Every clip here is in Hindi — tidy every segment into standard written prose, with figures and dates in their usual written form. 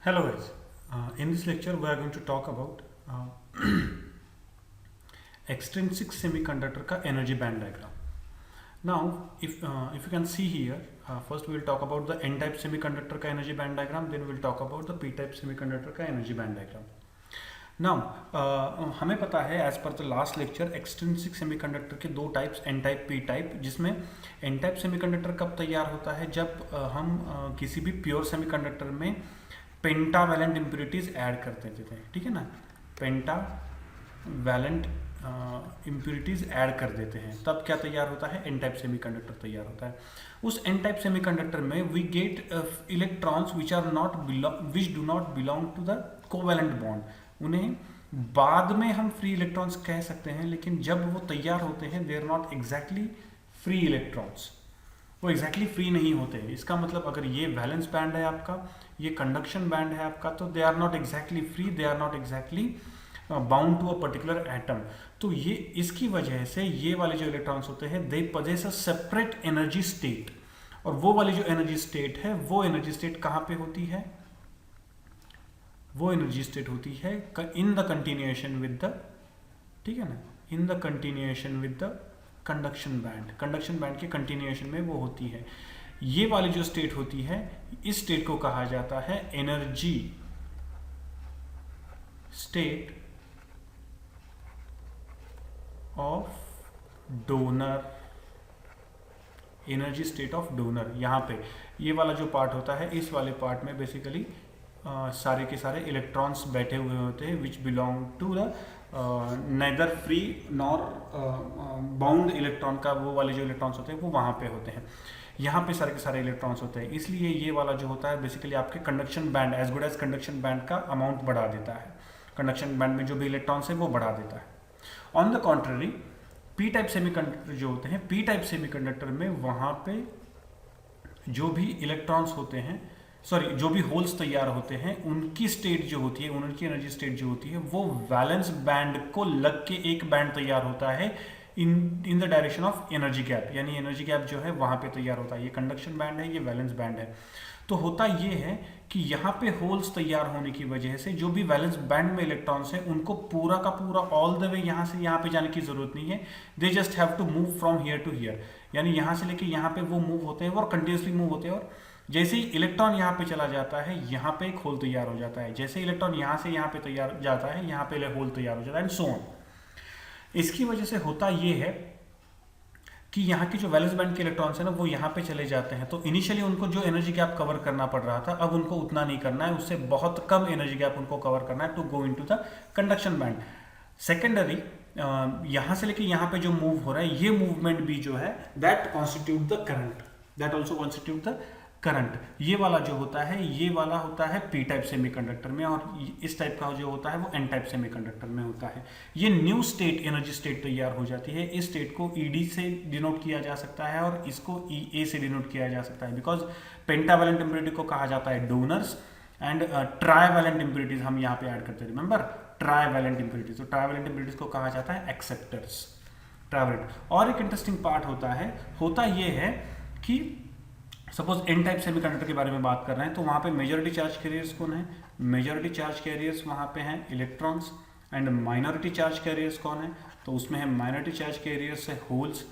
Hello guys, in this lecture we are going to talk about extrinsic semiconductor का energy band diagram. Now if you can see here, first we will talk about the n-type semiconductor का energy band diagram, then we will talk about the p-type semiconductor का energy band diagram. Now हमें पता है as per the last lecture extrinsic semiconductor के दो types N type P type, जिसमें एन टाइप सेमीकंडक्टर कब तैयार होता है जब हम किसी भी प्योर सेमीकंडक्टर में पेंटावैलेंट इम्प्योरिटीज ऐड कर देते थे, ठीक है ना। पेंटावैलेंट इम्प्योरिटीज ऐड कर देते हैं तब क्या तैयार होता है, एन टाइप सेमीकंडक्टर तैयार होता है। उस एन टाइप सेमीकंडक्टर में we get electrons which do not belong to the covalent bond. उन्हें बाद में हम फ्री इलेक्ट्रॉन्स कह सकते हैं, लेकिन जब वो तैयार होते हैं they are not exactly free electrons, वो एग्जैक्टली फ्री नहीं होते। इसका मतलब अगर ये वैलेंस बैंड है आपका, ये कंडक्शन बैंड है आपका, तो they are not exactly free, they are not exactly bound to a particular atom. तो ये इसकी वजह से ये वाले जो इलेक्ट्रॉन्स होते हैं they possess a separate energy state, और वो वाली जो एनर्जी स्टेट है वो एनर्जी स्टेट कहाँ पे होती है, वो एनर्जी स्टेट होती है in the continuation with the, ठीक है ना, in the continuation with the conduction band. Conduction band के कंटिन्यूएशन में वो होती है। ये वाली जो स्टेट होती है, इस स्टेट को कहा जाता है energy state of donor, energy state of donor. यहाँ पे ये वाला जो पार्ट होता है, इस वाले पार्ट में बेसिकली सारे के सारे इलेक्ट्रॉन्स बैठे हुए होते हैं which belong to the neither free nor bound electron का, वो वाले जो इलेक्ट्रॉन्स होते हैं वो वहाँ पे होते हैं। यहाँ पे सारे के सारे इलेक्ट्रॉन्स होते हैं, इसलिए ये वाला जो होता है बेसिकली आपके conduction band, as good as conduction band का अमाउंट बढ़ा देता है। कंडक्शन बैंड में जो भी इलेक्ट्रॉन्स है वो बढ़ा देता है। On the contrary P type semiconductor जो होते हैं, पी टाइप सेमीकंडक्टर में वहाँ पे जो भी इलेक्ट्रॉन्स होते हैं, सॉरी जो भी होल्स तैयार होते हैं, उनकी स्टेट जो होती है, उनकी एनर्जी स्टेट जो होती है वो वैलेंस बैंड को लग के एक बैंड तैयार होता है in the direction of energy gap, यानी एनर्जी गैप जो है वहाँ पे तैयार होता है। ये कंडक्शन बैंड है, ये वैलेंस बैंड है। तो होता ये है कि यहाँ पे होल्स तैयार होने की वजह से जो भी वैलेंस बैंड में इलेक्ट्रॉन्स हैं उनको पूरा का पूरा ऑल द वे यहाँ से यहाँ पे जाने की जरूरत नहीं है। They just have to move from here to here, यानी यहाँ से लेके यहाँ पे वो मूव होते हैं और कंटिन्यूसली मूव होते हैं। और जैसे ही इलेक्ट्रॉन यहाँ पे चला जाता है, यहाँ पे एक होल तैयार हो जाता है। जैसे इलेक्ट्रॉन यहाँ से यहाँ पे तैयार जाता है, यहाँ पे होल तैयार हो जाता है, एंड सो ऑन। इसकी वजह से होता ये है कि यहाँ की जो वैलेंस बैंड के इलेक्ट्रॉन्स है ना, वो यहाँ पे चले जाते हैं। तो इनिशियली उनको जो एनर्जी गैप कवर करना पड़ रहा था, अब उनको उतना नहीं करना है, उससे बहुत कम एनर्जी गैप उनको कवर करना है to go into the conduction band. Secondary यहाँ से लेके यहाँ पे जो मूव हो रहा है, ये मूवमेंट भी जो है that constitute the current, that also constitute the current. ये वाला जो होता है, ये वाला होता है पी टाइप सेमीकंडक्टर में, और इस टाइप का जो होता है वो एन टाइप सेमीकंडक्टर में होता है। ये न्यू स्टेट एनर्जी स्टेट तैयार हो जाती है। इस स्टेट को ईडी से डिनोट किया जा सकता है और इसको ई ए से डिनोट किया जा सकता है, बिकॉज पेंटावैलेंट इम्प्योरिटी को कहा जाता है डोनर्स एंड ट्राइवैलेंट इम्प्योरिटीज हम यहाँ पे ऐड करते हैं। रिमेंबर ट्राइवैलेंट इम्प्योरिटीज, तो ट्राइवैलेंट इम्प्योरिटीज को कहा जाता है एक्सेप्टर्स, ट्राइवैलेंट। और एक इंटरेस्टिंग पार्ट होता ये है कि सपोज एन टाइप सेमीकंडक्टर के बारे में बात कर रहे हैं, तो वहाँ पे मेजॉरिटी चार्ज कैरियर्स कौन है, मेजॉरिटी चार्ज कैरियर्स वहाँ पे हैं electrons, and minority charge carriers कौन है, तो उसमें है माइनॉरिटी चार्ज कैरियर्स है होल्स।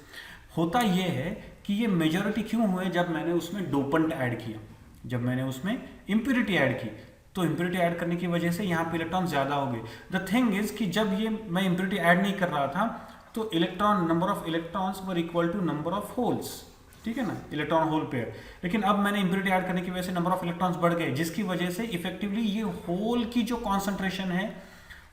होता ये है कि ये मेजॉरिटी क्यों हुए, जब मैंने उसमें डोपेंट ऐड किया, जब मैंने उसमें इम्प्योरिटी ऐड की, तो इम्प्योरिटी ऐड करने की वजह से यहाँ पे इलेक्ट्रॉन ज़्यादा हो गए। द थिंग इज कि जब ये मैं इम्प्योरिटी ऐड नहीं कर रहा था, तो electron number of electrons were equal to number of holes, ठीक है ना, इलेक्ट्रॉन होल पेयर। लेकिन अब मैंने इम्प्योरिटी ऐड करने की वजह से नंबर ऑफ इलेक्ट्रॉन्स बढ़ गए, जिसकी वजह से इफेक्टिवली ये होल की जो कॉन्सेंट्रेशन है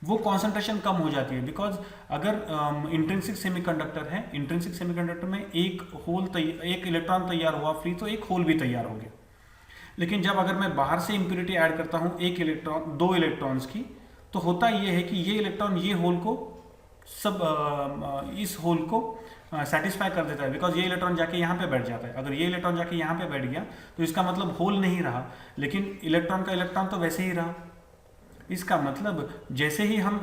वो कॉन्सेंट्रेशन कम हो जाती है। बिकॉज अगर इंट्रिंसिक सेमीकंडक्टर है, इंट्रिंसिक सेमीकंडक्टर में एक इलेक्ट्रॉन तैयार हुआ फ्री, तो एक होल भी तैयार हो गया। लेकिन जब अगर मैं बाहर से इम्प्योरिटी ऐड करता हूँ एक इलेक्ट्रॉन, दो इलेक्ट्रॉन्स की, तो होता ये है कि ये इलेक्ट्रॉन ये होल को इस होल को सेटिस्फाई कर देता है, बिकॉज ये इलेक्ट्रॉन जाके यहाँ पे बैठ जाता है। अगर ये इलेक्ट्रॉन जाके यहाँ पे बैठ गया तो इसका मतलब होल नहीं रहा, लेकिन इलेक्ट्रॉन का इलेक्ट्रॉन तो वैसे ही रहा। इसका मतलब जैसे ही हम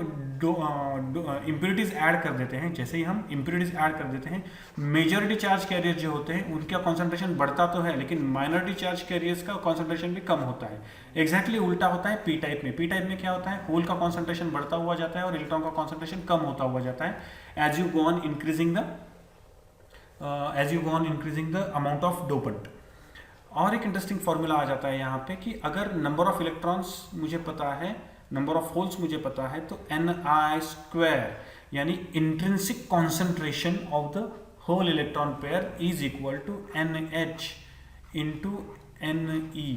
इम्प्योरिटीज ऐड कर देते हैं, जैसे ही हम इम्प्योरिटीज ऐड कर देते हैं, मेजॉरिटी चार्ज कैरियर जो होते हैं उनका कॉन्सेंट्रेशन बढ़ता तो है, लेकिन माइनॉरिटी चार्ज कैरियर्स का कॉन्सेंट्रेशन भी कम होता है। एग्जैक्टली उल्टा होता है पी टाइप में। पी टाइप में क्या होता है, होल का कॉन्सेंट्रेशन बढ़ता हुआ जाता है और इलेक्ट्रॉन का कॉन्सेंट्रेशन कम होता हुआ जाता है as you go on increasing the amount of dopant. और एक इंटरेस्टिंग फॉर्मूला आ जाता है यहाँ पे कि अगर नंबर ऑफ इलेक्ट्रॉन्स मुझे पता है, नंबर ऑफ होल्स मुझे पता है, तो Ni² यानी intrinsic concentration of the hole electron pair is equal to NH into Ne।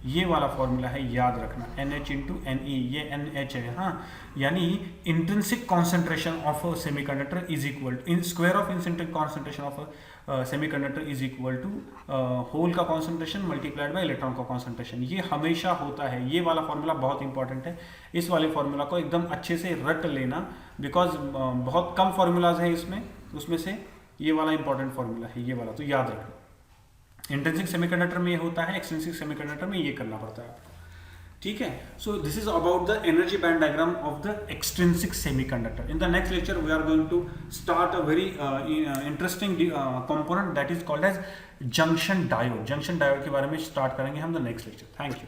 ये वाला फॉर्मूला है, याद रखना, NH इंटू Ne, ये NH है, हाँ, यानी intrinsic concentration of a semiconductor is equal n square of intrinsic concentration of a semiconductor is equal to hole का कॉन्सेंट्रेशन मल्टीप्लाइड बाय इलेक्ट्रॉन का कॉन्सेंट्रेशन। ये हमेशा होता है, ये वाला फॉर्मूला बहुत इंपॉर्टेंट है। इस वाले फॉर्मूला को एकदम अच्छे से रट लेना, बिकॉज बहुत कम फॉर्मूलाज हैं इसमें, उसमें से ये वाला इंपॉर्टेंट फॉर्मूला है, ये वाला तो याद रखना। इंट्रिंसिक सेमीकंडक्टर में ये होता है, एक्सट्रिंसिक सेमीकंडक्टर में ये करना पड़ता है आपको, ठीक है। So this is about the energy band diagram of the extrinsic semiconductor. In the next lecture we are going to start a very interesting component that is called as junction diode. जंक्शन डायोड के बारे में स्टार्ट करेंगे हम the next lecture. Thank you.